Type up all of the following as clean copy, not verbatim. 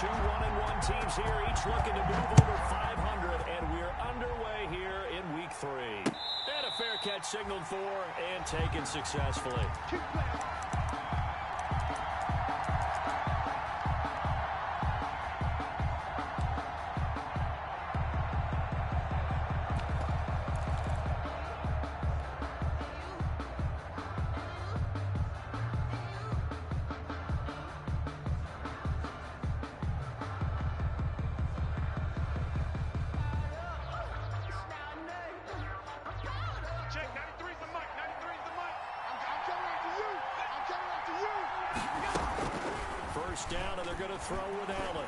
Two 1-1 teams here, each looking to move over 500, and we're underway here in week 3. And a fair catch signaled for and taken successfully. First down, and they're going to throw with Allen.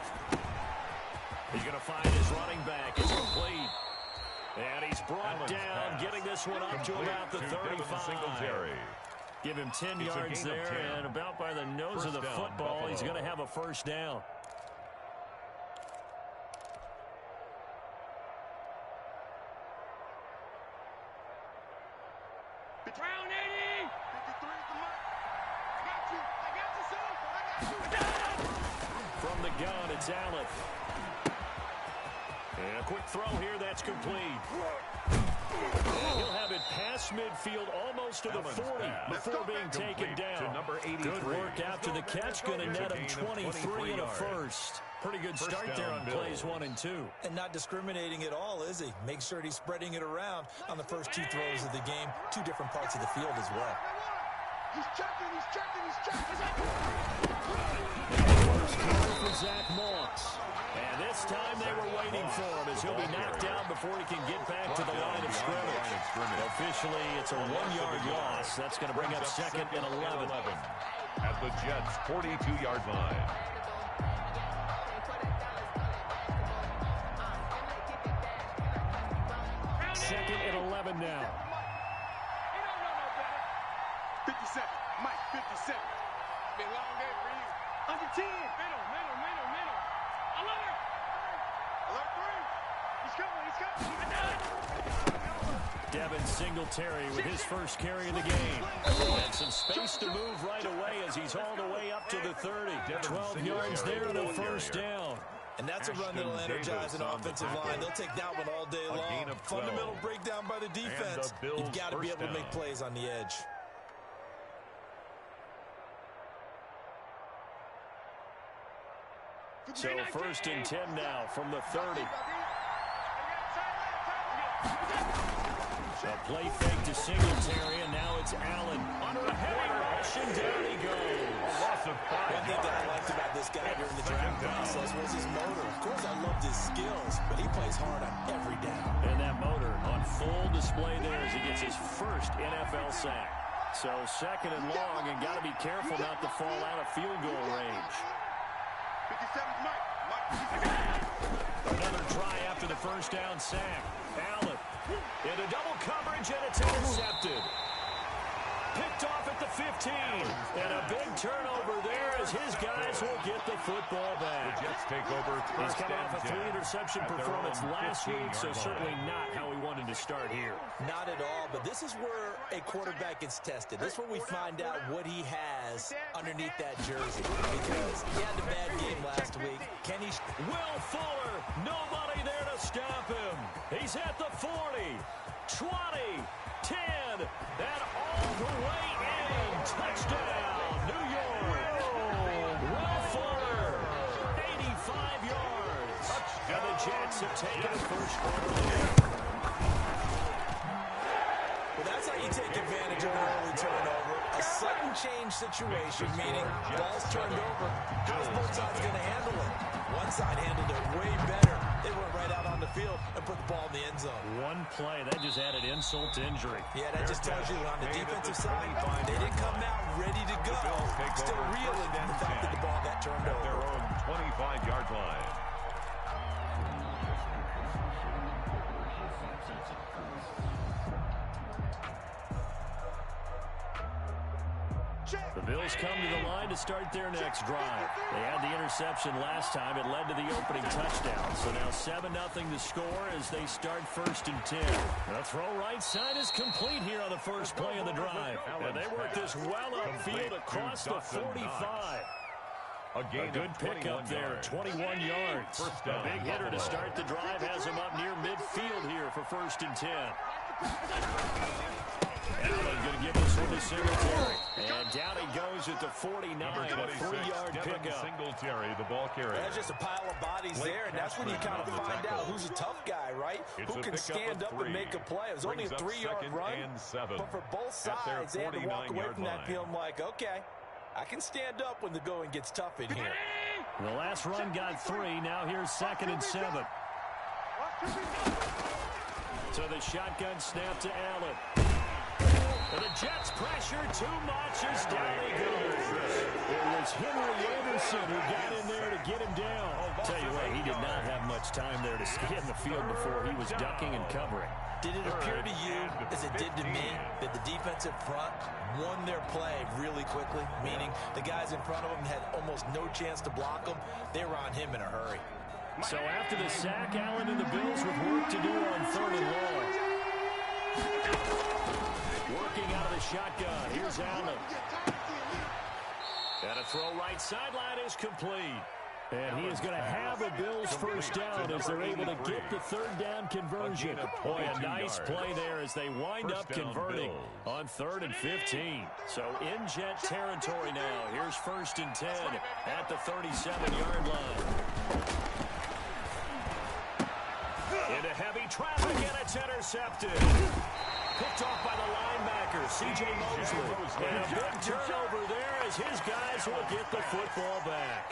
He's going to find his running back. It's complete. And he's brought down, getting this one up to about the 35. Give him 10 yards there, and about by the nose of the football, he's going to have a first down. Brown 80! 53 at the mark. I got you, son. From the gun, it's Allen. And a quick throw here, that's complete. And he'll have it past midfield almost to the 40 before being taken down. Good work after the catch, going to net him 23 and a first. Pretty good start there on plays 1 and 2. And not discriminating at all, is he? Make sure he's spreading it around on the first 2 throws of the game. 2 different parts of the field as well. He's checking. First carry for Zach Moss. And this time they were waiting for him as he'll be knocked down before he can get back to the line of scrimmage. Officially, it's a 1-yard loss. That's going to bring up second and 11. At the Jets' 42-yard line. Second and 11 now. 57. Mike, 57. Been a long day for you. Under 10. Middle. Alert 3. He's coming. Devin Singletary with his first carry of the game. And some space to move right away as he's all the way up to the 30. 12 yards there and a first down. And that's a run that'll energize an offensive line. They'll take that one all day long. Fundamental breakdown by the defense. You've got to be able to make plays on the edge. So first and 10 now from the 30. A play fake to Singletary, and now it's Allen. Under a heavy rush, and down he goes. One thing that I liked about this guy during the draft process was his motor. Of course, I loved his skills, but he plays hard on every down. And that motor on full display there as he gets his first NFL sack. So second and long, and got to be careful not to fall out of field goal range. 57, Mike. Another try after the first down sack. Allen into double coverage, and it's intercepted. Picked off at the 15. And a big turnover there as his guys will get the football back. The Jets take over. He's coming off a 3-interception performance last week, so certainly not how we wanted to start here. Not at all, but this is where a quarterback gets tested. This is where we find out what he has underneath that jersey. Because he had a bad game last week. Can he... Will Fuller, nobody there to stop him. He's at the 40, 20, 10, and all the way in. Touchdown, New York. Will Fuller, 85 yards. And the Jets have taken a first quarter lead. Well, that's how you take advantage of an early turnover. A sudden change situation, meaning ball's turned over. How's both sides going to handle it? One side handled it way better. They went right out on the field and put the ball in the end zone. One play, that just added insult to injury. Yeah, that just tells you that on the defensive side, they didn't come out ready to go. Still reeling from the fact that the ball got turned over. Their own 25-yard line. The Bills come to the line to start their next drive. They had the interception last time. It led to the opening touchdown. So now 7-0 to score as they start first and 10. The throw right side is complete here on the first play of the drive. And they work this well upfield across the 45. A good pickup there, 21 yards. A big hitter to start the drive has him up near midfield here for 1st and 10. Allen going to give this one to Singletary. And down he goes at the 49, a 3-yard pickup. Singletary, the ball carrier. That's just a pile of bodies there, and that's when you kind of find out who's a tough guy, right? Who can stand up and make a play. It was only a 3-yard run, but for both sides, they had to walk away from that field like, okay, I can stand up when the going gets tough in here. The last run got 3. Now here's 2nd and 7. So the shotgun snap to Allen. And the Jets pressure too much as down he goes. It was Henry Anderson who got in there to get him down. Tell you what, he did not have much time there to scan the field before he was ducking and covering. Did it appear to you, as it did to me, that the defensive front won their play really quickly? Meaning the guys in front of them had almost no chance to block them. They were on him in a hurry. So after the sack, Allen and the Bills with work to do on 3rd and long. Working out of the shotgun. Here's Allen. And a throw right sideline is complete. And he is going to have a Bills first down as they're able to get the 3rd down conversion. Boy, a nice play there as they wind up converting on 3rd and 15. So in Jet territory now. Here's 1st and 10 at the 37-yard line. Into heavy traffic, and it's intercepted. Picked off by the linebacker, C.J. Mosley. And a big turnover there as his guys will get the football back.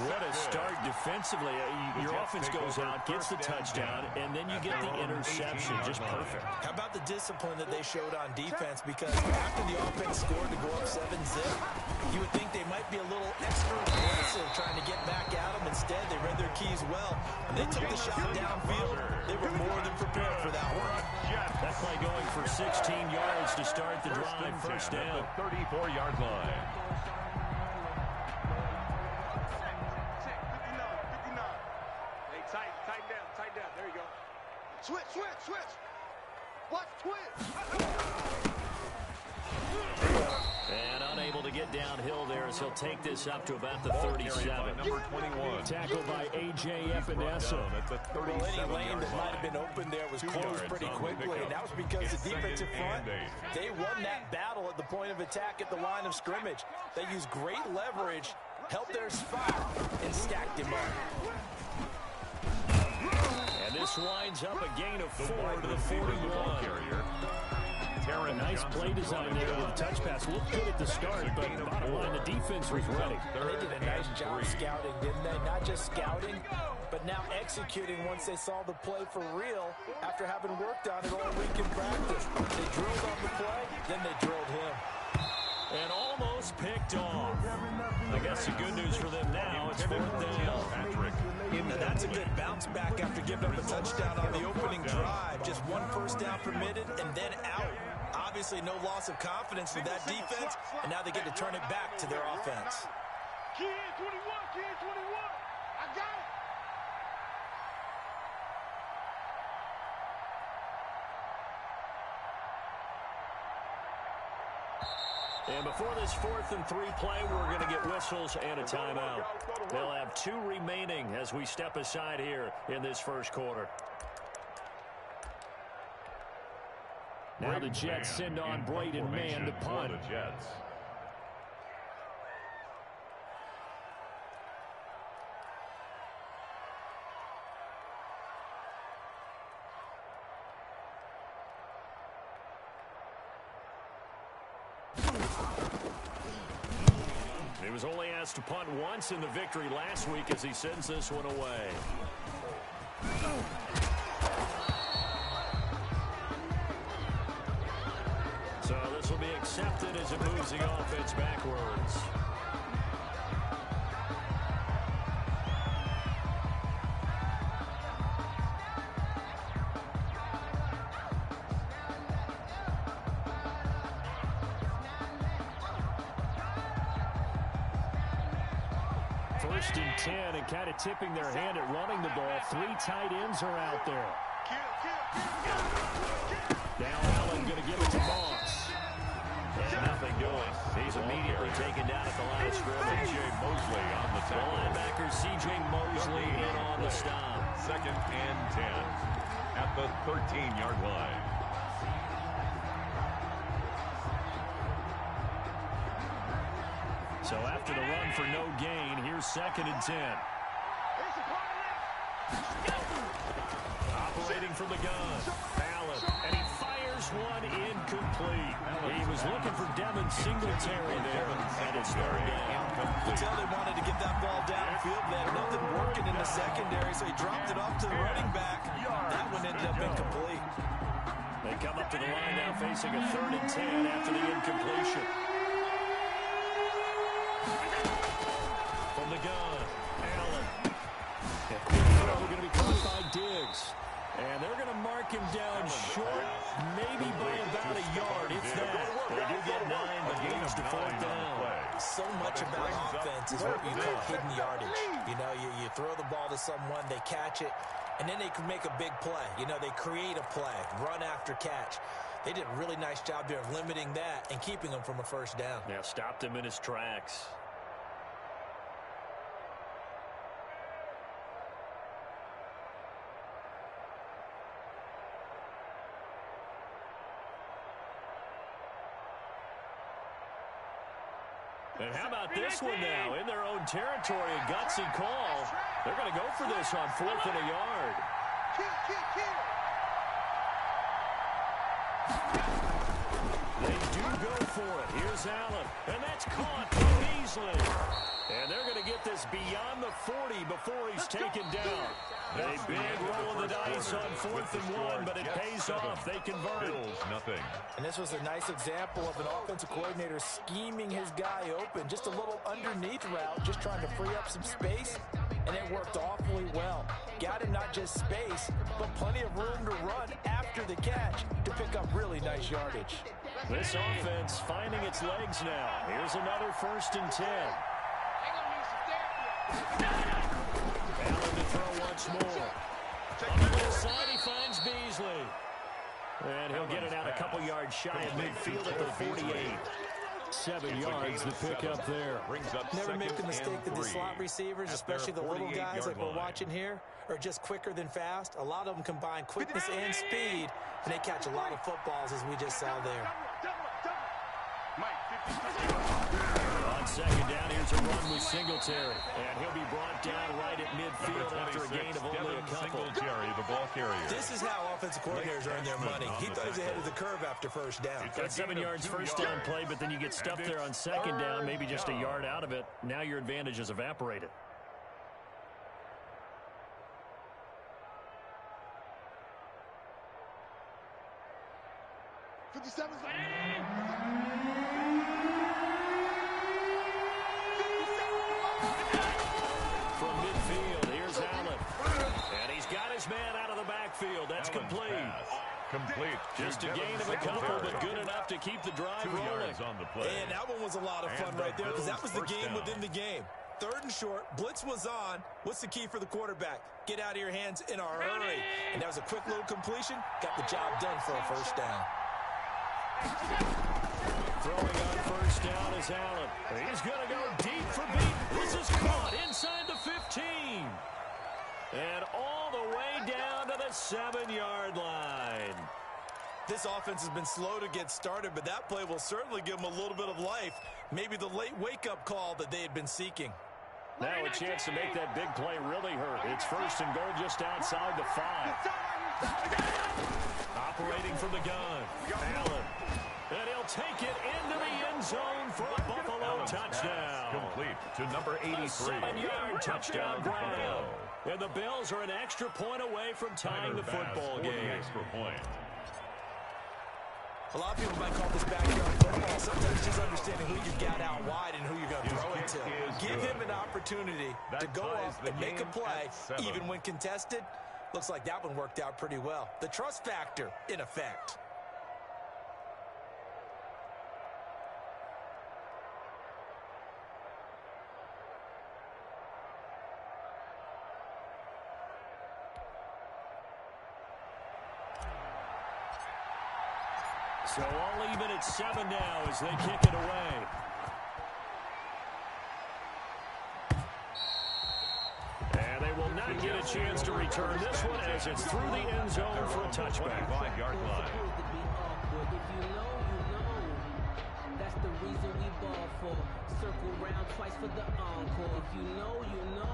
What a start defensively. Your offense goes out, gets the touchdown, and then you get the interception. Just perfect. How about the discipline that they showed on defense? Because after the offense scored to go up 7-zip, you would think they might be a little extra aggressive trying to get back at them. Instead, they read their keys well. When they took the shot downfield, they were more than prepared for that one. That play going for 16 yards to start the drive. First down. 34-yard line. Tighten down. There you go. Switch. Watch twitch. And unable to get downhill there as he'll take this up to about the 37. Number 21. Tackled by A.J. Epinesa. Well, any lane that might have been open there was closed pretty quickly, and that was because the defensive front, they won that battle at the point of attack at the line of scrimmage. They used great leverage, held their spot, and stacked him up. And this winds up a gain of 4 to the 41. A nice play design there with a touch pass. Looked good at the start, but bottom line, the defense was ready. And they did a nice job scouting, didn't they? Not just scouting, but now executing once they saw the play for real after having worked on it all week in practice. They drilled on the play, then they drilled him. And almost picked off. I guess the good news for them now, it's 4th down. And that's a good bounce back after giving up a touchdown on the opening drive. Just 1 first down permitted and then out. Obviously no loss of confidence with that defense, and now they get to turn it back to their offense. Kid 21. I got it. And before this 4th and 3 play, we're going to get whistles and a timeout. They'll have 2 remaining as we step aside here in this first quarter. Now the Jets send on Braden Mann to punt. He was only asked to punt once in the victory last week as he sends this one away. So this will be accepted as it moves the offense backwards. First and 10, and kind of tipping their hand at running the ball. 3 tight ends are out there. Now Allen going to give it to Moss. Nothing doing. He's immediately taken down at the line of scrimmage. C.J. Mosley on the The tackle. linebacker C.J. Mosley in on the stop. 2nd and 10 at the 13-yard line. So after the run for no gain, here's 2nd and 10. Operating from the gun. Allen, and he fires one incomplete. He was looking for Devin Singletary there, and it's third down. You can tell they wanted to get that ball downfield. They had nothing working in the secondary, so he dropped it off to the running back. That one ended up incomplete. They come up to the line now facing a 3rd and 10 after the incompletion. From the gun, Allen. A quick throw going to be caught by Diggs. And they're going to mark him down short, maybe by about a yard, if that. They do get 9, but leads to 4th down. So much about offense is what you call hidden yardage. You know, you throw the ball to someone, they catch it, and then they can make a big play. You know, they create a play, run after catch. They did a really nice job there of limiting that and keeping him from a first down. Now stopped him in his tracks. And how about this one now? In their own territory, a gutsy call. They're going to go for this on 4th and a yard. They do go for it. Here's Allen. And that's caught by Beasley. And they're going to get this beyond the 40 before he's taken down. A big roll of the dice on 4th and 1, but it pays off. They convert. Bills, nothing. And this was a nice example of an offensive coordinator scheming his guy open. Just a little underneath route, just trying to free up some space, and it worked awfully well. Got him not just space, but plenty of room to run after the catch to pick up really nice yardage. This offense finding its legs now. Here's another 1st and 10. Allen to throw once more. On the left side, he finds Beasley. And he'll get it out a couple yards shy of midfield at the 48. 7 yards to pick up there. Never make the mistake that the slot receivers, especially the little guys like we're watching here, are just quicker than fast. A lot of them combine quickness and speed, and they catch a lot of footballs, as we just saw there. On 2nd down, here's a run with Singletary. And he'll be brought down right at midfield after a gain of only a couple. Singletary, the ball carrier. This is how offensive coordinators earn their money. He thought he was ahead of the curve after first down. Got 7 yards first down play, but then you get stuffed there on 2nd down, maybe just a yard out of it. Now your advantage is evaporated. From midfield, here's Allen. And he's got his man out of the backfield. That's complete. Complete. Just a gain of a couple, but good enough to keep the drive 2 rolling. yards on the play. And that one was a lot of fun right there because that was the game within the game. 3rd and short, blitz was on. What's the key for the quarterback? Get out of your hands in a hurry. And that was a quick little completion. Got the job done for a first down. Throwing on first down is Allen. He's going to go deep for beat. This is caught inside the 15. And all the way down to the 7-yard line. This offense has been slow to get started, but that play will certainly give them a little bit of life. Maybe the late wake-up call that they had been seeking. Now a chance to make that big play really hurt. It's 1st and goal just outside the 5. Operating from the gun. Allen. And he'll take it into the end zone for a Buffalo touchdown. Complete to number 83. 7-yard touchdown grab. And the Bills are an extra point away from tying the football game. Extra point. A lot of people might call this backyard football. Sometimes just understanding who you've got out wide and who you're going to throw it to. Give him an opportunity to go up and make a play, even when contested. Looks like that one worked out pretty well. The trust factor in effect. So all even at 7 now as they kick it away. And they will not get a chance to return this one as it's through the end zone for a touchback. 25-yard line. That's the reason we ball for. Circle round twice for the encore. If you know, you know.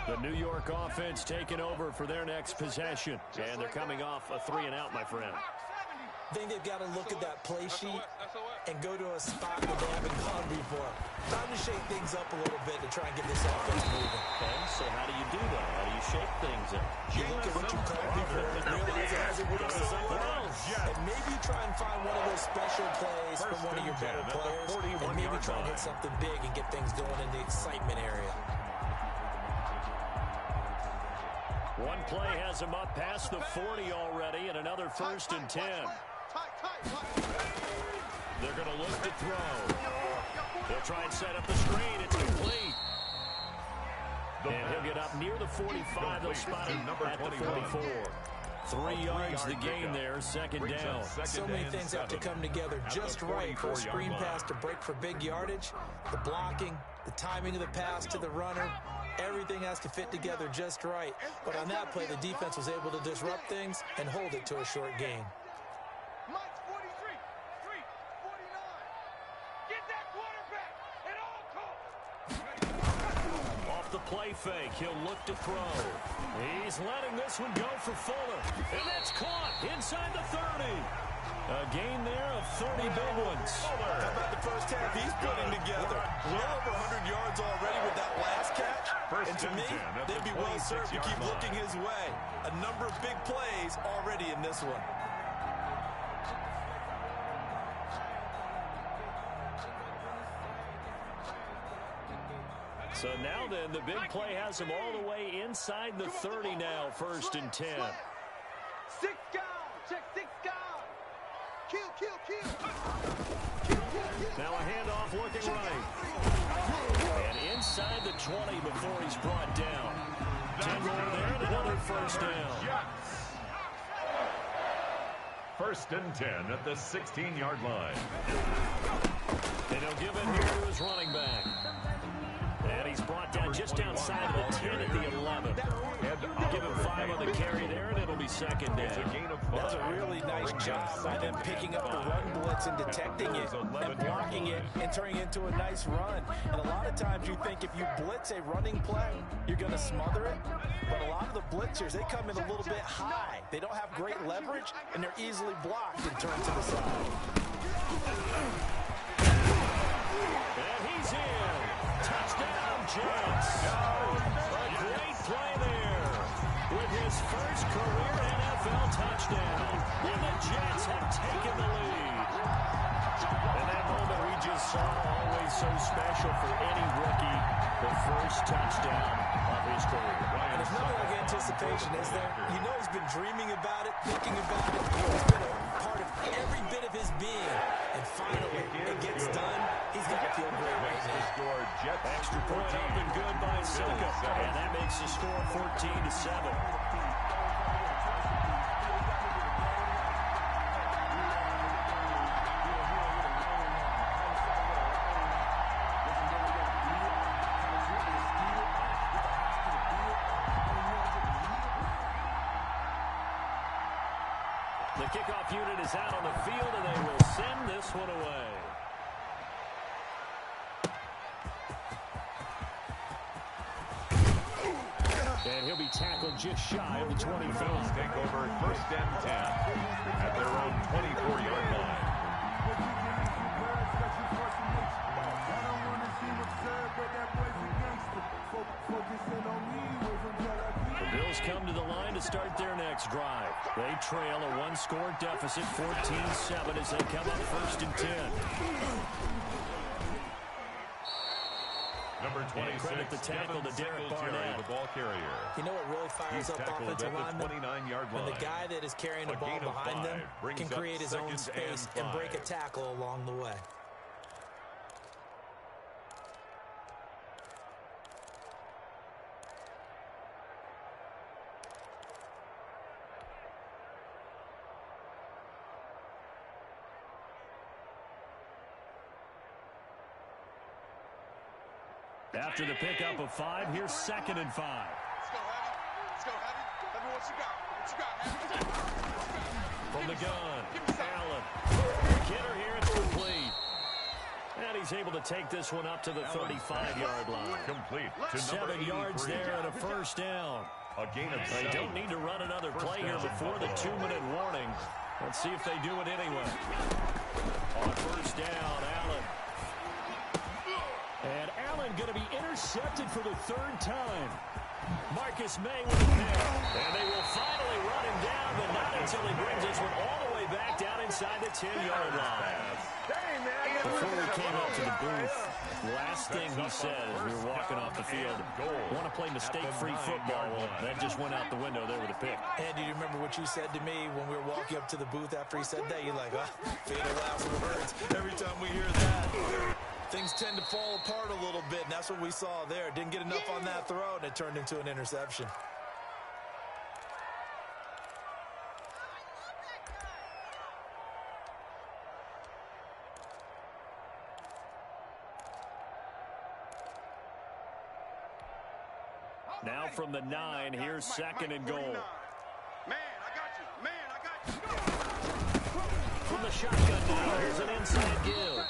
The New York offense taking over for their next possession. And they're coming off a 3-and-out, my friend. I think they've got to look at that play sheet and go to a spot where they haven't gone before. Time to shake things up a little bit to try and get this offense moving. Okay, so how do you do that? How do you shake things up? You look at what you called before and realize it hasn't worked for someone else. And maybe you try and find one of those special plays from one of your better players, and maybe try and hit something big and get things going in the excitement area. One play has him up past the 40 already, and another 1st and 10. They're going to look to throw. They'll try and set up the screen. It's complete. And he'll get up near the 45. They'll spot him at the 44. 3 yards the gain there, 2nd down. So many things have to come together just right for a screen pass to break for big yardage. The blocking, the timing of the pass to the runner, everything has to fit together just right. But on that play, the defense was able to disrupt things and hold it to a short gain. Mike's 43, 49. Get that quarterback at all costs. Off the play fake, he'll look to throw. He's letting this one go for Fuller. And that's caught inside the 30. A gain there of 30 big ones. How about the first half he's putting together? Well over 100 yards already with that last catch. And to me, they'd be well served to keep looking his way. A number of big plays already in this one. So now then, the big play has him all the way inside the 30 now, 1st and 10. 6 guys. Check 6 guys. Kill. Now a handoff looking right. And inside the 20 before he's brought down. 10 more there and another 1st down. 1st and 10 at the 16-yard line. And he'll give it here to his running back. And he's brought down just outside of the 10 at the 11. Give him 5 on the carry there, and it'll be 2nd down. That's a really nice job by them picking up the run blitz and detecting it and blocking it and turning it into a nice run. And a lot of times you think if you blitz a running play, you're going to smother it. But a lot of the blitzers, they come in a little bit high. They don't have great leverage, and they're easily blocked and turned to the side. And he's in. Touchdown, Jets. A great play there with his first career NFL touchdown. And the Jets have taken the lead. And that moment we just saw, always so special for any rookie, the first touchdown of his career. And there's nothing like anticipation, is there? You know he's been dreaming about it, thinking about it. It's been a part of every bit of his being. And finally, it gets done. He's got to feel great right now. Extra point up and good by Silka. And that makes the score 14-7. The kickoff unit is out on the field, and they will send this one away. And he'll be tackled just shy of the 25. Take over 1st and 10 at their own 24-yard line. The Bills come to the line to start their next drive. They trail a 1-score deficit, 14-7, as they come up 1st and 10. Number 26, credit the tackle to Derek Barnett. the ball carrier. You know what really fires up offensive linemen? 29-yard When line. the guy that is carrying the ball behind them can create his own space and break a tackle along the way. After the pickup of 5, here's 2nd and 5. Let's go, Heavy. Let's go, Heavy. Let me what you got. What you got, Heavy? From the gun, Allen. Hitter here, it's complete. And he's able to take this one up to the 35-yard line. Complete to 7 yards there and a first down. A gain of They 7. don't need to run another play here before the 2-minute warning. Let's see if they do it anyway. On first down, Allen. And Allen going to be intercepted for the 3rd time. Marcus May with a pick. And they will finally run him down, but not until he brings this one all the way back down inside the 10-yard line. Before we came up to the booth, last thing he said as we were walking off the field, want to play mistake-free football. Well, that just went out the window there with a pick. Andy, do you remember what you said to me when we were walking up to the booth after he said that? You're like, fatal last words. Every time we hear that, things tend to fall apart a little bit, and that's what we saw there. Didn't get enough on that throw, and it turned into an interception. Now from the 9, here's 2nd and goal. Man, I got you. Man, I got you. From the shotgun now, here's an inside give.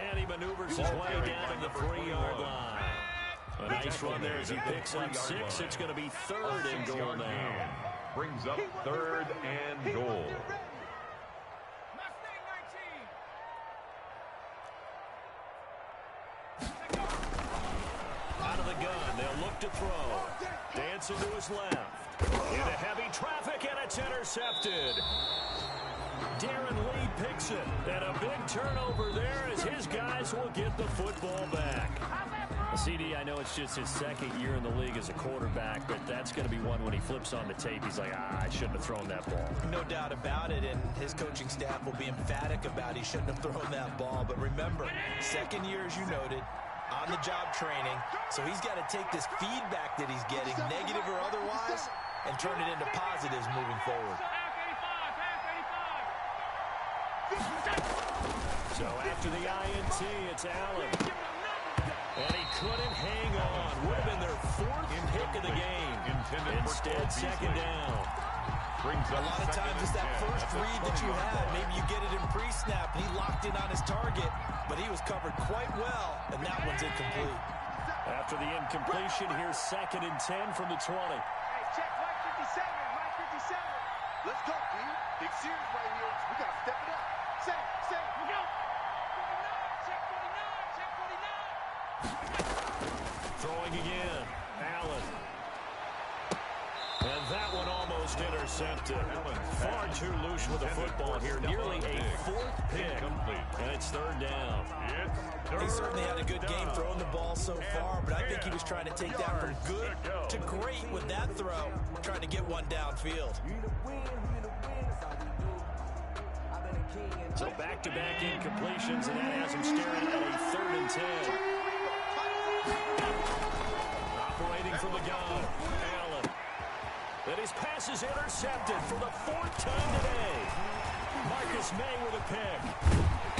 And he maneuvers his way down to the 3-yard line. A nice run there as he picks up 6. It's going to be 3rd and goal now. Brings up 3rd and goal. Out of the gun, they'll look to throw. Dancing to his left. Into heavy traffic, and it's intercepted. Darren Lee picks it. And a big turnover there as his guys will get the football back. CD, I know it's just his 2nd year in the league as a quarterback, but that's going to be one when he flips on the tape. He's like, I shouldn't have thrown that ball. No doubt about it, and his coaching staff will be emphatic about he shouldn't have thrown that ball. But remember, 2nd year, as you noted, on-the-job training, so he's got to take this feedback that he's getting, negative or otherwise, and turn it into positives moving forward. So after the INT, it's Allen. And he couldn't hang on. Would have been their 4th pick of the game. Instead, 2nd down. A lot of times it's that first read that you had. Maybe you get it in pre-snap. He locked in on his target, but he was covered quite well, and that one's incomplete. After the incompletion, here's 2nd and 10 from the 20. Hey, check Mike 57. Mike 57. Let's go, D. Big series right here. We got to step it up. Say, we go. 49, check 49, check 49. Throwing again. Allen. And that one almost intercepted. Far too loose with the football here. Nearly a 4th pick. And it's 3rd down. He certainly had a good game throwing the ball so far, but I think he was trying to take that from good to great with that throw, trying to get one downfield. So back-to-back incompletions, and that has him staring at a 3rd and 10. Operating from the gun, Allen. And his pass is intercepted for the 4th time today. Marcus May with a pick.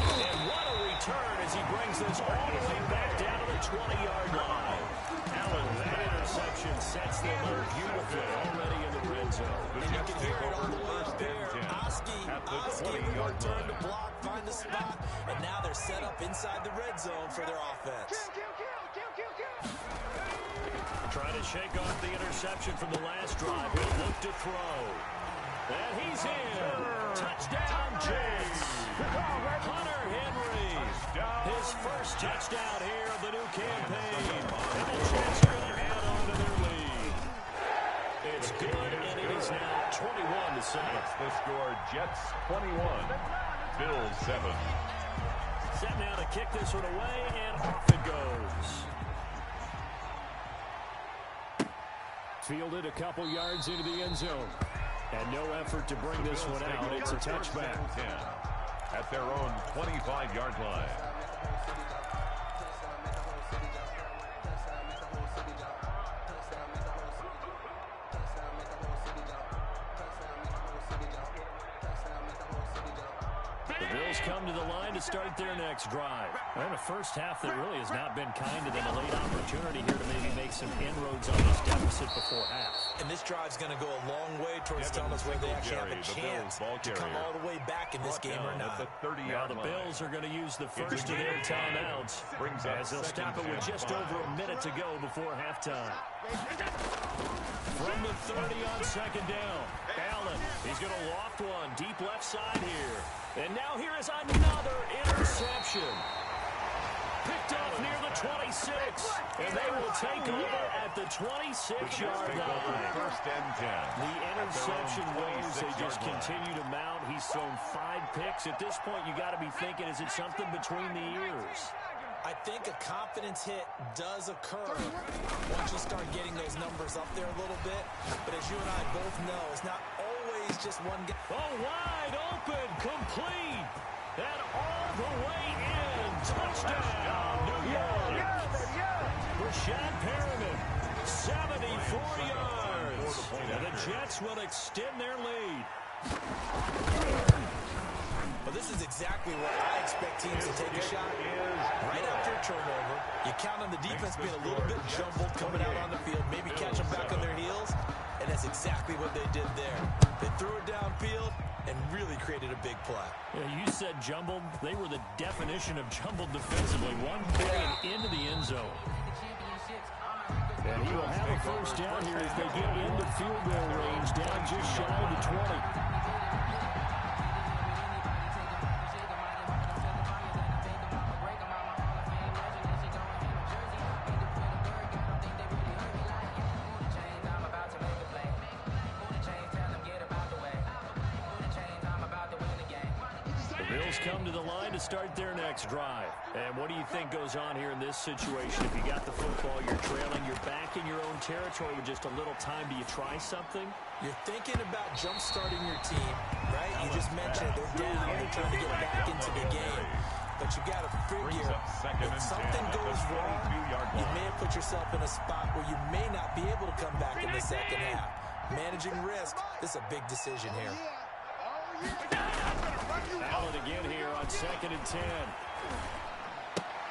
And what a return as he brings this all the way back down to the 20-yard line. Allen, that interception sets them up beautifully already in the red zone. And you can hear it on the way up there. Oski will turn to block, find a spot, and now they're set up inside the red zone for their offense. Trying to shake off the interception from the last drive. He'll look to throw. And he's in. Touchdown, Jets. Hunter Henry. His first touchdown here of the new campaign. And the Jets are going to add on to their lead. It's good, and it is now 21-7. The score, Jets 21, Bills 7. Set now to kick this one away, and off it goes. Fielded a couple yards into the end zone. And no effort to bring this one out. It's a touchback. At their own 25-yard line. The Bills come to the line to start their next drive. And a first half that really has not been kind of a late opportunity here to maybe make some inroads on this deficit before half. And this drive's going to go a long way towards telling us whether they actually have a chance to come all the way back in this game or not. Now the Bills are going to use the first of their timeouts as they'll stop it with just over a minute to go before halftime. From the 30 on second down, Allen, he's going to loft one deep left side here. And now here is another interception. Picked off near the 26, and they will take over at the 26-yard line. First and 10. The interception woes, they just continue to mount. He's thrown 5 picks. At this point, you got to be thinking, is it something between the ears? I think a confidence hit does occur once you start getting those numbers up there a little bit. But as you and I both know, it's not always just one guy. Oh, wide open, complete, and all the way in. Touchdown, New York. Rashad Perriman, 74 yards. And the Jets will extend their lead. Well, this is exactly where I expect teams to take a shot. Right after a turnover, you count on the defense being a little bit jumbled coming out on the field, maybe catch them back on their heels, and that's exactly what they did there. They threw it downfield and really created a big play. Yeah, you said jumbled. They were the definition of jumbled defensively. One play and into the end zone. And he will have a first down here as they get into field goal range, down just shy of the 20. Come to the line to start their next drive. And what do you think goes on here in this situation? If you got the football, you're trailing, you're back in your own territory with just a little time. Do you try something? You're thinking about jump-starting your team, right? You just mentioned they're down. They're trying to get back into the game. But you got to figure if something goes wrong, you may have put yourself in a spot where you may not be able to come back in the second half. Managing risk, this is a big decision here. Allen again here on 2nd and 10.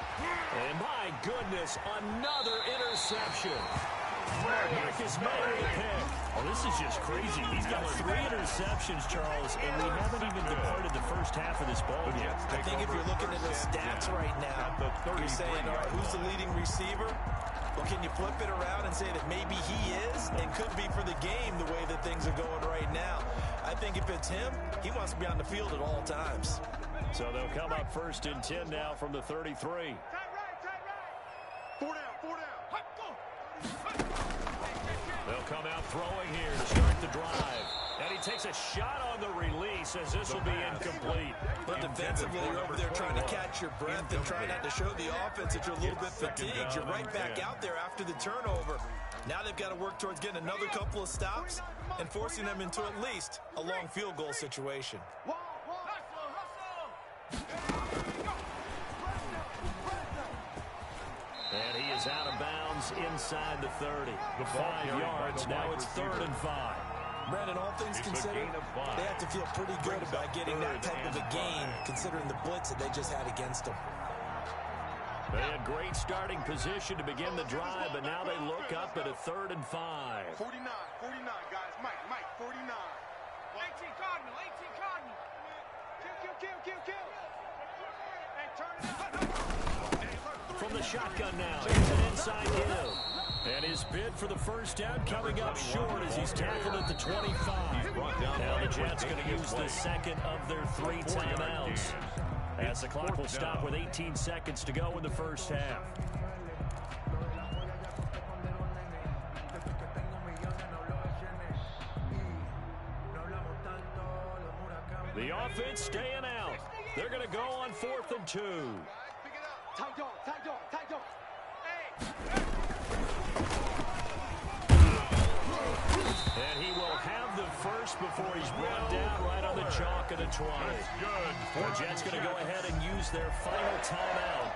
And my goodness, another interception. Marcus May with a pick. Well, this is just crazy. He's got 3 interceptions, Charles, and we haven't even departed the first half of this ball yet. I think if you're looking at those stats right now, you're saying, all right, who's the leading receiver? Well, can you flip it around and say that maybe he is and could be for the game the way that things are going right now? I think if it's him, he wants to be on the field at all times. So they'll come up 1st and 10 now from the 33. Tight right. 4 down. They'll come out throwing here to start the drive. And he takes a shot on the release as this will be incomplete. But defensively, you're over there trying to catch your breath and trying not to show the offense that you're a little bit fatigued. You're right back out there after the turnover. Now they've got to work towards getting another couple of stops and forcing them into at least a long field goal situation. And he is out of bounds inside the 30. 5 yards. Now it's 3rd and 5. Brandon, all things considered, they have to feel pretty good about getting that type of a gain, considering the blitz that they just had against them. They had great starting position to begin the drive, but now they look up at a 3rd and 5. 49, guys. Mike, 49. 18 Cardinal. Kill. Hey, turn it up. From the shotgun now, here's an inside hill. And his bid for the first down coming up short as he's tackled at the 25. Now the Jets going to use the second of their 3 timeouts, as the clock will stop with 18 seconds to go in the first half. The offense staying out. They're going to go on 4th and 2. Tight dog. And he will have the first before he's brought down right on the chalk of the 20. The Jets going to go ahead and use their final timeout,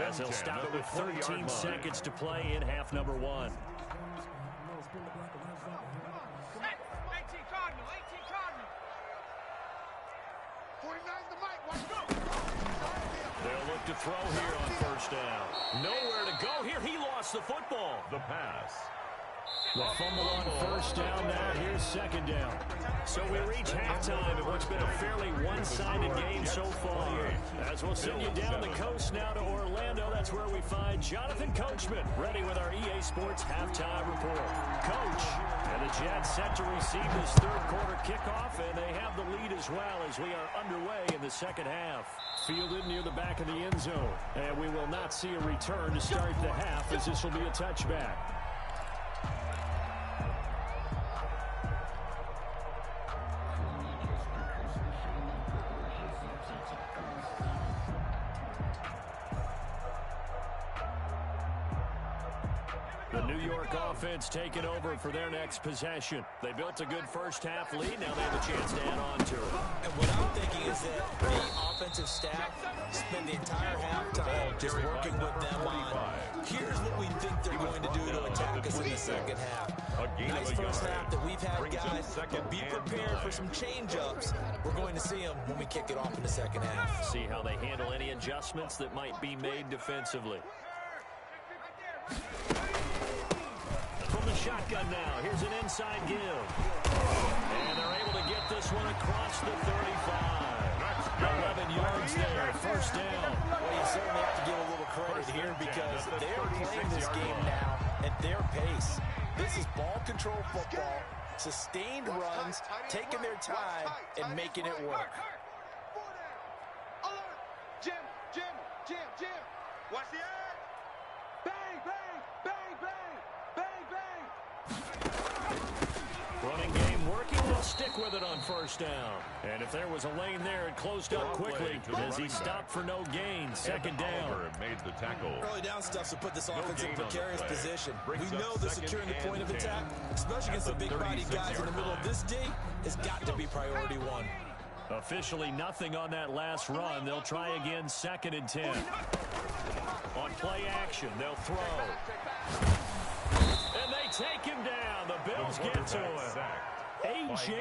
as they'll stop it with 13 seconds to play in half number 1. 18 Cardinal. 49's the mic. look to throw here on first down. Nowhere to go here. He lost the football. The pass. The fumble on first down. Now here's second down. So we reach halftime in what's been a fairly one-sided game so far. As we'll send you down the coast now to Orlando, that's where we find Jonathan Coachman ready with our EA Sports halftime report. Coach, and the Jets set to receive this third quarter kickoff, and they have the lead as well as we are underway in the second half. Fielded near the back of the end zone, and we will not see a return to start the half as this will be a touchback. The New York offense taking over for their next possession. They built a good first-half lead. Now they have a chance to add on to it. And what I'm thinking is that the offensive staff spent the entire halftime just working with them on, here's what we think they're going to do to attack us in the second half. Nice first half that we've had, guys, but be prepared for some change-ups. We're going to see them when we kick it off in the second half. See how they handle any adjustments that might be made defensively. From the shotgun now, here's an inside give. And they're able to get this one across the 35. 11 yards there, first down. Well, you certainly have to give a little credit here because they're playing this game now at their pace. This is ball control football, sustained runs, taking their time, and making it work. Jim. Watch the edge. Bang, bang, bang, bang, bang, bang. Running game working. They'll stick with it on first down. And if there was a lane there, it closed up quickly as he stopped for no gain. Second down. Made the tackle. Early down stuff to put this offense in a precarious position. We know that securing the point of attack, especially against the big-bodied guys in the middle of this D, has got to be priority one. Officially nothing on that last run. They'll try again, 2nd and 10. On play action, they'll throw. And they take him down. The Bills get to him. A.J.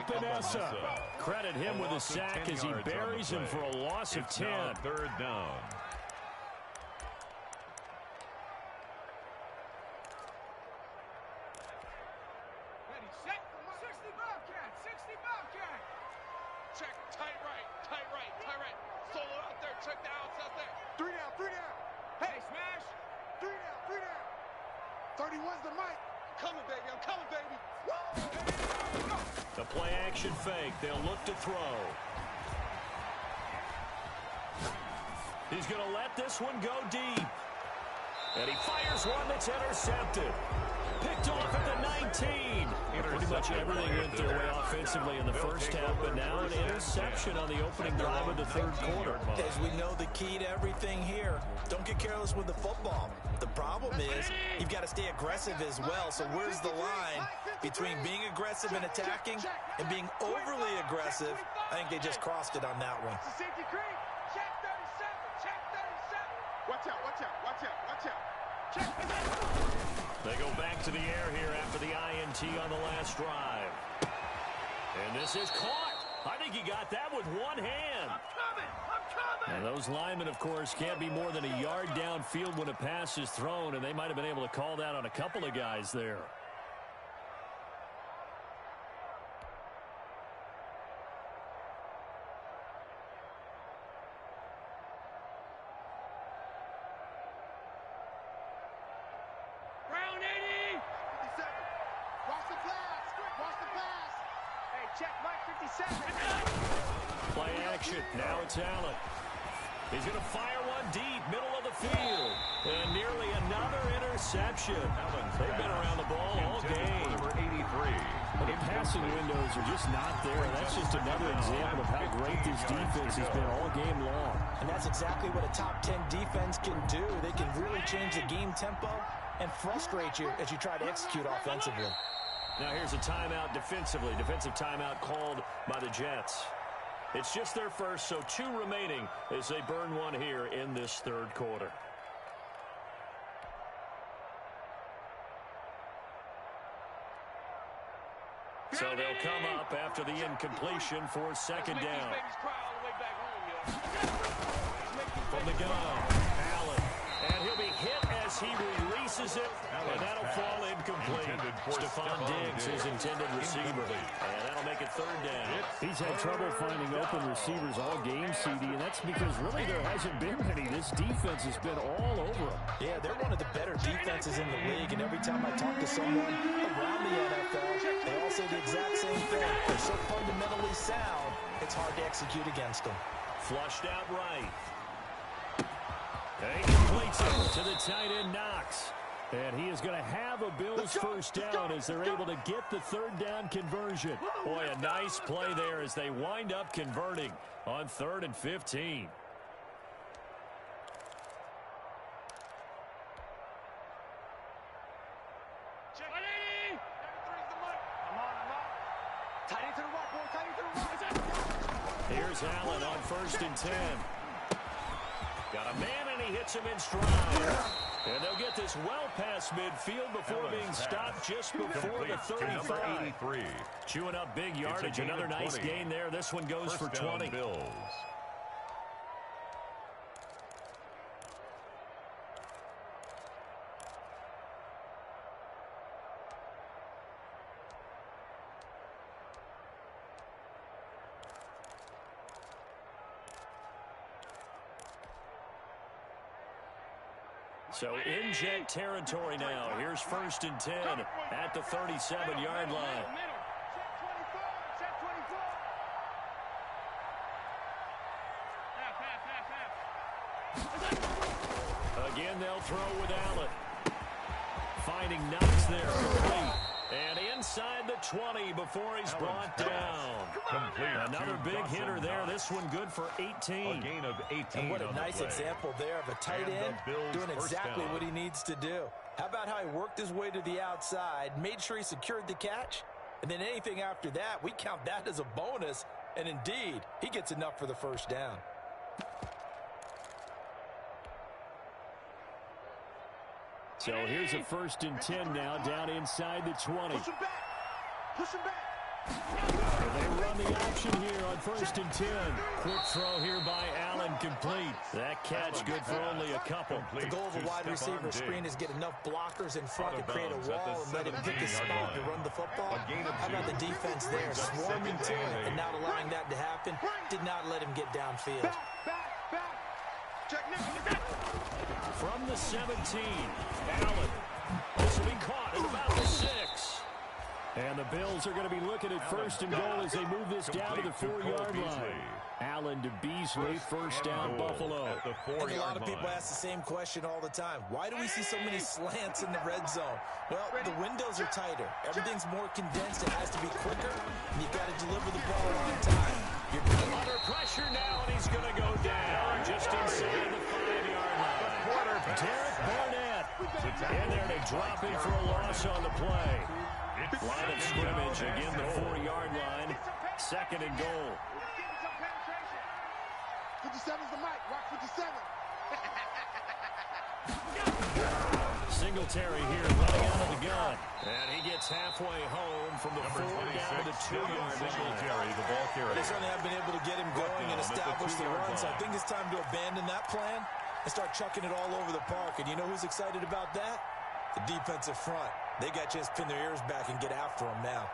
Epinesa. Credit him with a sack as he buries him for a loss of 10. Third down. Ready, set. 60 Bobcat, 60 Bobcat. Check, tight right. Solo out there, check the outs out there. 3 down. Hey, smash. 3 down. 31's the mic. I'm coming, baby. Woo! The play action fake. They'll look to throw. He's going to let this one go deep. And he fires one that's intercepted. Picked off at the 19. Pretty much everything went their way offensively in the first half, but now an interception on the opening drive of the third quarter. As we know, the key to everything here, don't get careless with the football. The problem is you've got to stay aggressive as well. So where's the line between being aggressive and attacking and being overly aggressive? I think they just crossed it on that one. Safety creep. Check 37. Watch out. Check 37. They go back to the air here after the INT on the last drive. And this is caught. I think he got that with one hand. I'm coming. And those linemen, of course, can't be more than a yard downfield when a pass is thrown, and they might have been able to call that on a couple of guys there. Round 80. 57. Watch the pass. Hey, check Mike 57. Play action. Now it's Allen. He's going to fire one deep, middle of the field. And nearly another interception. They've been around the ball all game. Number 83. But the passing windows are just not there. That's just another example of how great this defense has been all game long. And that's exactly what a top 10 defense can do. They can really change the game tempo and frustrate you as you try to execute offensively. Now here's a timeout defensively. Defensive timeout called by the Jets. It's just their first, so 2 remaining as they burn one here in this third quarter. So they'll come up after the incompletion for second down. From from the gun. Allen. And he'll be hit as he releases it. And that'll fall incomplete. Stephon Diggs, his intended receiver. And that'll make it third down. He's had trouble finding open receivers all game, CD, and that's because really there hasn't been many. This defense has been all over them. Yeah, they're one of the better defenses in the league, and every time I talk to someone around the NFL, they all say the exact same thing. They're so fundamentally sound, it's hard to execute against them. Flushed out right. And he completes it to the tight end, Knox. And he is going to have a Bills first down as they're able to get the third down conversion. Boy, a nice play there as they wind up converting on 3rd and 15. Here's Allen on 1st and 10. Got a man, and he hits him in stride. And they'll get this well past midfield before being stopped just before the 35. Chewing up big yardage. Another nice gain there. This one goes for 20. Bills. So in jet territory now. Here's 1st and 10 at the 37-yard line. Again, they'll throw with Allen. Finding Knox there complete. And inside the 20 before he's brought down. Another big hitter there. This one good for 18. A gain of 18. And what a nice example there of a tight end doing exactly what he needs to do. How about how he worked his way to the outside, made sure he secured the catch, and then anything after that, we count that as a bonus. And indeed, he gets enough for the first down. So here's a 1st and 10 now, down inside the 20. Push him back. Push him back. And they run the option here on 1st and 10. Quick throw here by Allen, complete. That catch good for only a couple. The goal of a wide receiver screen is get enough blockers in front to create a wall and let him pick his spot to run the football. How about the defense there, swarming to it and not allowing that to happen? Did not let him get downfield. Back. Check now. From the 17, Allen. This will be caught at about the 6. And the Bills are going to be looking at 1st and goal as they move this down to the 4-yard line. Allen to Beasley, first down, Buffalo. And a lot of people ask the same question all the time. Why do we see so many slants in the red zone? Well, the windows are tighter. Everything's more condensed. It has to be quicker, and you've got to deliver the ball on time. You're under pressure now, and he's going to go down just inside the 5-yard line. Derek Barnett in there to drop him for a loss on the play. Line of scrimmage, again the 4-yard line. 2nd and goal. 57's the mic. Rock 57. Singletary here running out of the gun. And he gets halfway home from the 4 down to the 2-yard line. The ball carrier. They certainly have been able to get him going and establish the run, so I think it's time to abandon that plan and start chucking it all over the park. And you know who's excited about that? The defensive front. They got a chance to pin their ears back and get after him now.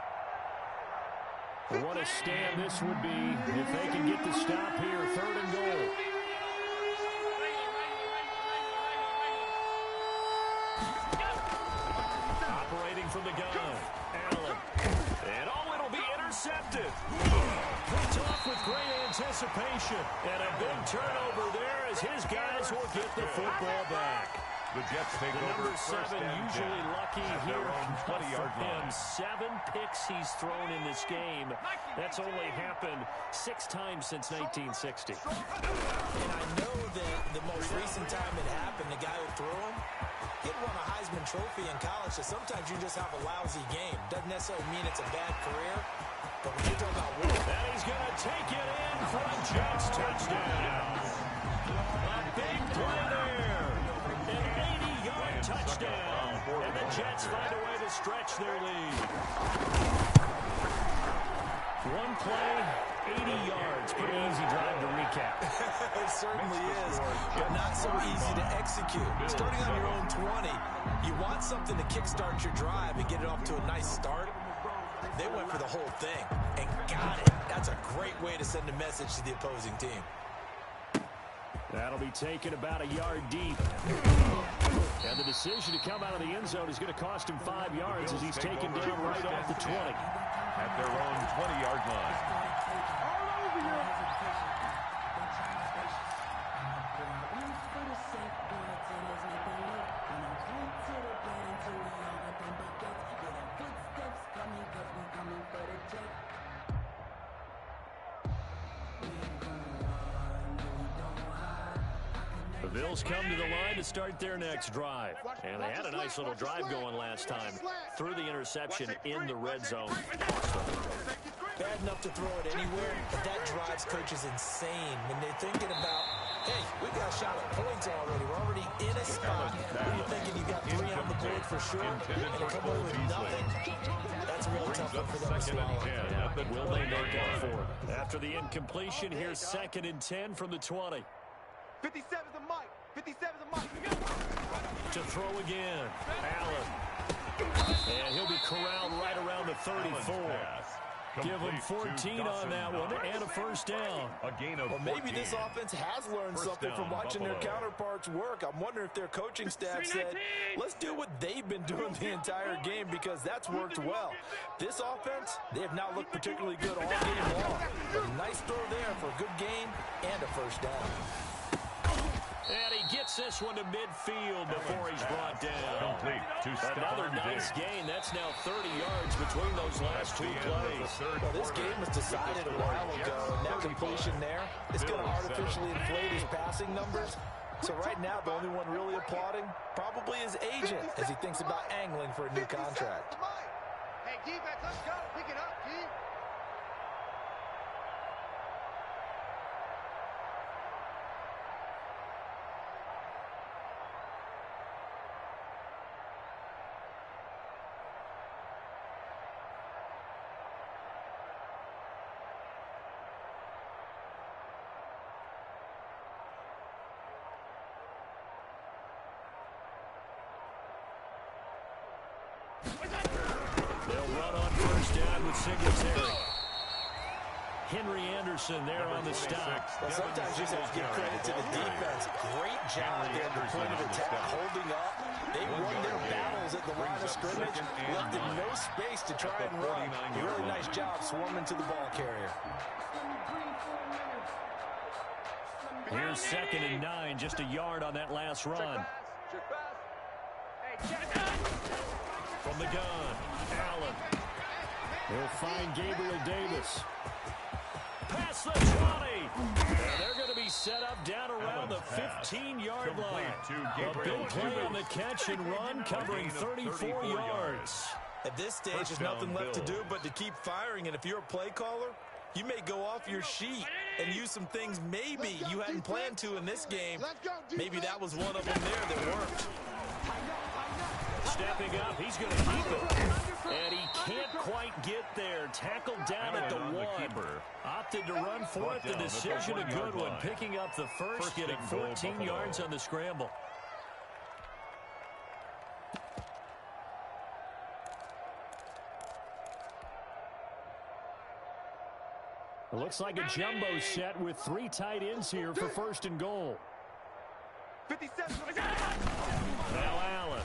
What a stand this would be if they can get the stop here. 3rd and goal. Operating from the gun. Allen. And it'll be intercepted. Picked off with great anticipation. And a big turnover there as his guys will get the football back. The Jets take the over number 7 usually lucky here for him. 7 picks he's thrown in this game. That's only happened 6 times since 1960. And I know that the most recent time it happened, the guy who threw him, he had won a Heisman Trophy in college, so sometimes you just have a lousy game. Doesn't necessarily mean it's a bad career, but when you talk about winning. And he's going to take it in for a Jets touchdown. A big play there. An 80-yard touchdown. And the Jets find a way to stretch their lead. 1 play, 80 yards. Pretty easy drive to recap. It certainly is, but not so easy to execute. Starting on your own 20, you want something to kickstart your drive and get it off to a nice start. They went for the whole thing and got it. That's a great way to send a message to the opposing team. That'll be taken about a yard deep. And the decision to come out of the end zone is going to cost him 5 yards as he's taken down right off the 20. At their own 20-yard line. The Bills come to the line to start their next drive. And they had a nice little drive going last time. Threw the interception in the red zone. Bad enough to throw it anywhere, but that drives coaches insane when they're thinking about, hey, we got a shot at points already. We're already in a spot. When you're thinking you got 3 on the board for sure, and come away with nothing, that's a real tough one for them to swallow. Will they make up for it? After the incompletion, here's 2nd and 10 from the 20. 57's the mic. 57's the mic. To throw again. Allen. And he'll be corralled right around the 34. Give him 14 on that one and a first down. A gain of 14. Well, maybe this offense has learned something from watching their counterparts work. I'm wondering if their coaching staff said, let's do what they've been doing the entire game because that's worked well. This offense, they have not looked particularly good all game long. But a nice throw there for a good gain and a first down. And he gets this one to midfield before he's brought down. Complete to Another nice gain. That's now 30 yards between those last 2 plays. Well, this game was decided a while ago, and that completion there is going to artificially inflate his passing numbers. So right now, the only one really applauding probably his agent as he thinks about angling for a new contract. Hey, defense, let's go. Pick it up, Keith. They'll run on first down with Singletary. Henry Anderson there on the stop. Well, sometimes you just have to give credit to the defense. Great job there at the point of attack, holding up. They won their battles at the line of scrimmage, left them no space to try and run. A really nice job swarming to the ball carrier. Here's 2nd and 9, just a yard on that last run. From the gun, Allen. They'll find Gabriel Davis. Past the 20. And they're going to be set up down around the 15-yard line. A big play on the catch and run, covering 34 yards. At this stage, there's nothing left to do but to keep firing. And if you're a play caller, you may go off your sheet and use some things maybe you hadn't planned to in this game. Maybe that was one of them there that worked. Stepping up, he's going to keep it. And he can't quite get there. Tackled down at the 1. Opted to run for it. The decision a good one. Picking up the first, getting 14 yards on the scramble. It looks like a jumbo set with 3 tight ends here for 1st and goal. 57. Now Allen.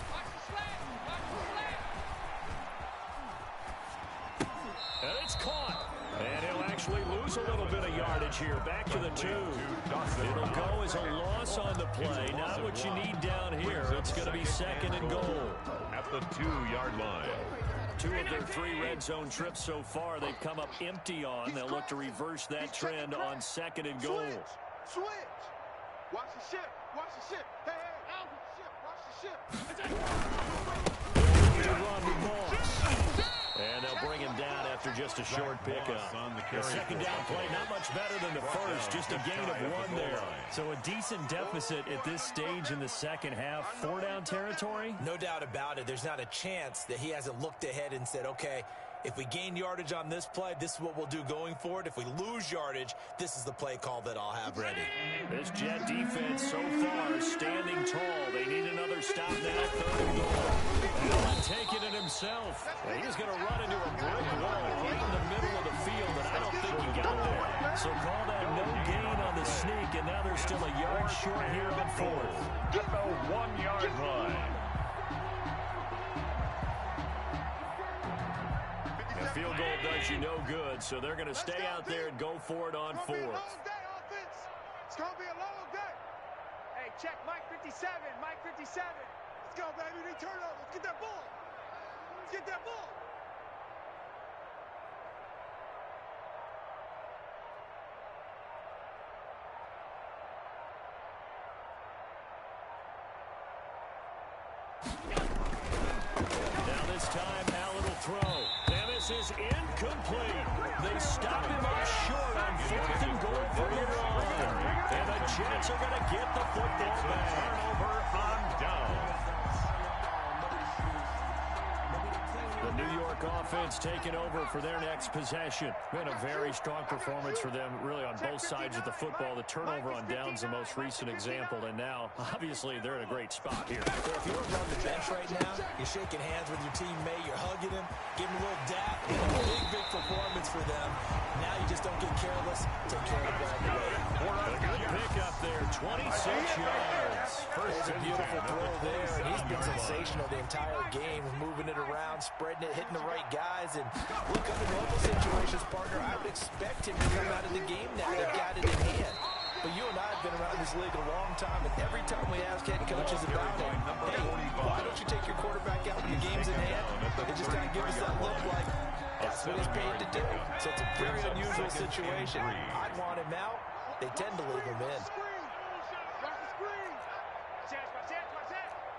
And it's caught. And he'll actually lose a little bit of yardage here. Back to the 2. It'll go as a loss on the play. Not what you need down here. It's going to be 2nd and goal. At the 2-yard line. 2 of their 3 red zone trips so far, they've come up empty on. They'll look to reverse that trend on 2nd and goal. Switch. Watch the ship. Watch the ship. Hey, out with the ship. Watch the ship. To run with Moss. And they'll bring him down after just a short pickup. The second down play, not much better than the first, just a gain of 1 there. So a decent deficit at this stage in the second half. 4 down territory? No doubt about it. There's not a chance that he hasn't looked ahead and said, okay, If we gain yardage on this play, this is what we'll do going forward. If we lose yardage, this is the play call that I'll have ready. This Jet defense so far standing tall. They need another stop now. Third and goal. Allen taking it himself. And he's going to run into a brick wall right in the middle of the field, and I don't think he got there. So call that no gain on the sneak, and now they're still a yard short here on fourth. At the 1-yard line. The field goal does you no good, so they're going to stay out there and go for it on fourth. It's going to be a long day. Hey, check Mike 57. Mike 57. Let's go, baby. They turn over. Let's get that ball. Let's get that ball. Now this time, Allen will throw. Is incomplete. They stop him off short on fourth and goal from the line. And the Jets are going to get the football back. Turnover on down. The New York offense taking over for their next possession. Been a very strong performance for them, really, on both sides of the football. The turnover on down's the most recent example, and now, obviously, they're in a great spot here. So if you're on the bench right now, you're shaking hands with your teammate, you're hugging him, giving him a little dap, big performance for them. Now you just don't get careless, take care of the ball away. A good pick up there, 26 yards. There's a beautiful throw there, and he's been sensational the entire game, moving it around, spreading it, hitting the right guys. And look, under normal situations, partner, I would expect him to come out of the game now. They've got it in hand. But you and I have been around this league a long time, and every time we ask head coaches about it, hey, why don't you take your quarterback out when the game's in hand? They just kind of give us that look like that's what he's paid to do. So it's a very unusual situation. I'd want him out. They tend to leave him in.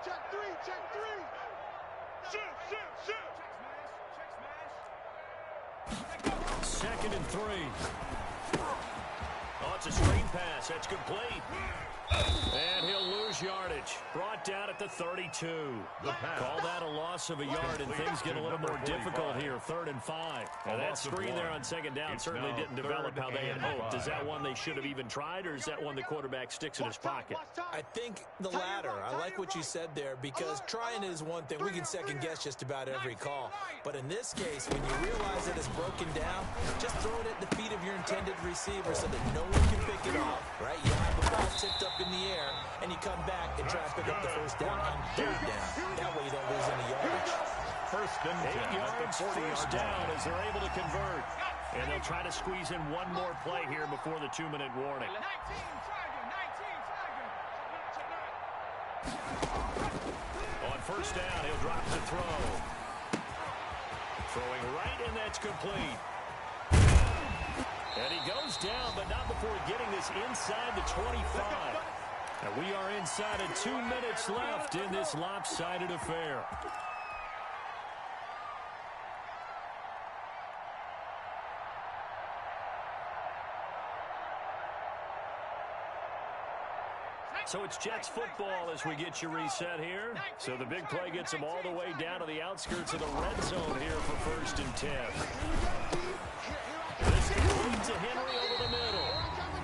Check three, check three. Shoot. Second and 3. Oh, it's a screen pass. That's complete. And he'll lose yardage. Brought down at the 32. Call that a loss of a yard, and things get a little more difficult here. 3rd and 5. And that screen there on second down certainly didn't develop how they had hoped. Is that one they should have even tried, or is that one the quarterback sticks in his pocket? I think the latter. I like what you said there, because trying is one thing. We can second guess just about every call. But in this case, when you realize that it's broken down, just throw it at the feet of your intended receiver so that no one can pick it off, right? You have the ball tipped up in the air, and you come back and try to pick up the first down on 3rd down. That way you don't lose any yardage. First and 10 8 yards, at the 40-yard first down line. as they're able to convert. And they'll try to squeeze in one more play here before the 2-minute warning. 19, On first down, he'll drop to throw. Throwing right, and that's complete. And he goes down, but not before getting this inside the 25. And we are inside of 2 minutes left in this lopsided affair. So it's Jets football as we get you reset here. So the big play gets them all the way down to the outskirts of the red zone here for 1st and 10. This complete to Henry over the middle.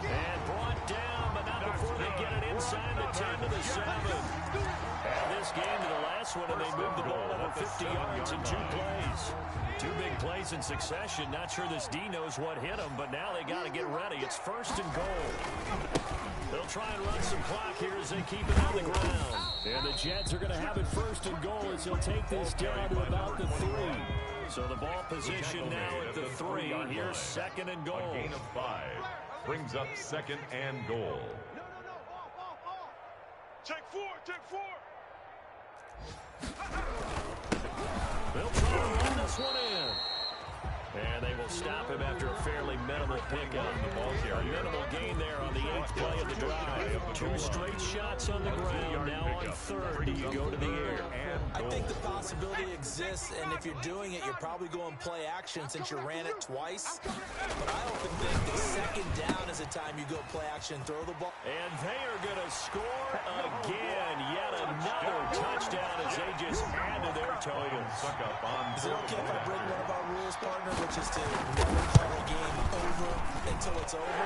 And brought down, but not before they get it inside the 10 to the 7. And this game to the last one, and they moved the ball over 50 yards in 2 plays. 2 big plays in succession. Not sure this D knows what hit them, but now they got to get ready. It's 1st and goal. They'll try and run some clock here as they keep it on the ground. And the Jets are going to have it 1st and goal as he'll take this down to about the 3. So the ball position now at the 3. Here's 2nd and goal. A gain of 5 brings up 2nd and goal. Check 4. They'll try to run this one in. And they will stop him after a fairly minimal pickup. A minimal gain there on the 8th play of the drive. 2 straight shots on the ground. Now on 3rd, do you go to the air? I think the possibility exists, and if you're doing it, you're probably going play action since you ran it twice. But I often think the 2nd down is a time you go play action, throw the ball. And they are going to score again. Yet another touchdown as they just add to their total. Is it okay if I break one of our rules, partner, which is to never call a game over until it's over?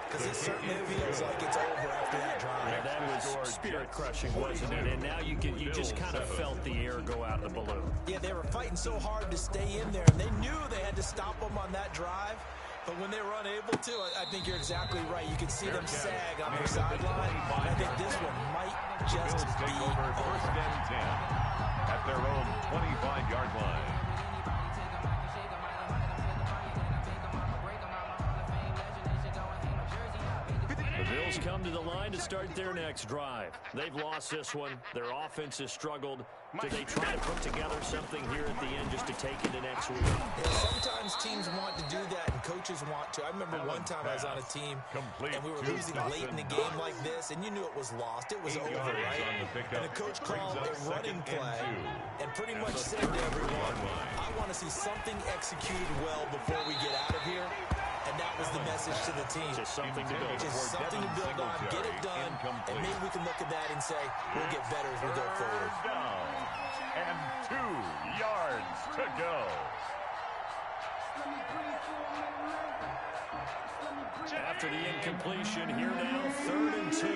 Because it certainly feels like it's over after that drive. Yeah, that was spirit-crushing, wasn't it? And now you just kind of felt the air go out of the balloon. Yeah, they were fighting so hard to stay in there, and they knew they had to stop them on that drive. But when they were unable to, I think you're exactly right. You could see them sag on their sideline. I think this one might just be over. First and 10 at their own 25-yard line. The Bills come to the line to start their next drive. They've lost this one. Their offense has struggled. Do they try to put together something here at the end just to take into next week? Yeah, sometimes teams want to do that and coaches want to. I remember one time I was on a team and we were losing late in the game like this, and you knew it was lost. It was over, right? And the coach called a running play and pretty much said to everyone, I want to see something executed well before we get out of here. And that was the message to the team. Just something to build. Just something to build on, get it done, and maybe we can look at that and say, we'll get better as we go forward. And 2 yards to go. After the incompletion, here now, 3rd and 2.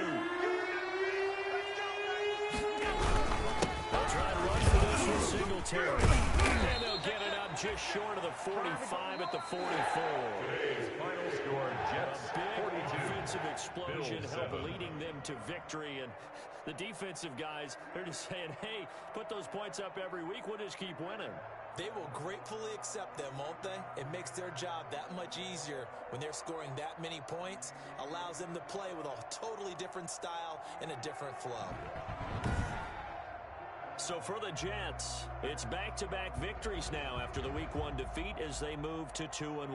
They'll try to run for this with Singletary. And they'll get it up just short of the 45 at the 44. Today's final score, Jets A big 42. offensive explosion Bills helped 7. leading them to victory. And the defensive guys, they're just saying, hey, put those points up every week. We'll just keep winning. They will gratefully accept them, won't they? It makes their job that much easier when they're scoring that many points. Allows them to play with a totally different style and a different flow. So for the Jets, it's back-to-back victories now after the Week 1 defeat as they move to 2-1.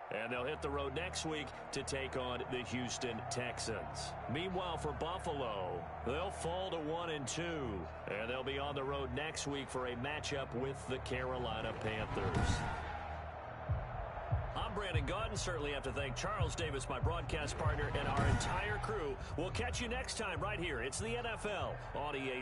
And they'll hit the road next week to take on the Houston Texans. Meanwhile, for Buffalo, they'll fall to 1-2. And they'll be on the road next week for a matchup with the Carolina Panthers. I'm Brandon Gaudin. Certainly have to thank Charles Davis, my broadcast partner, and our entire crew. We'll catch you next time right here. It's the NFL on EA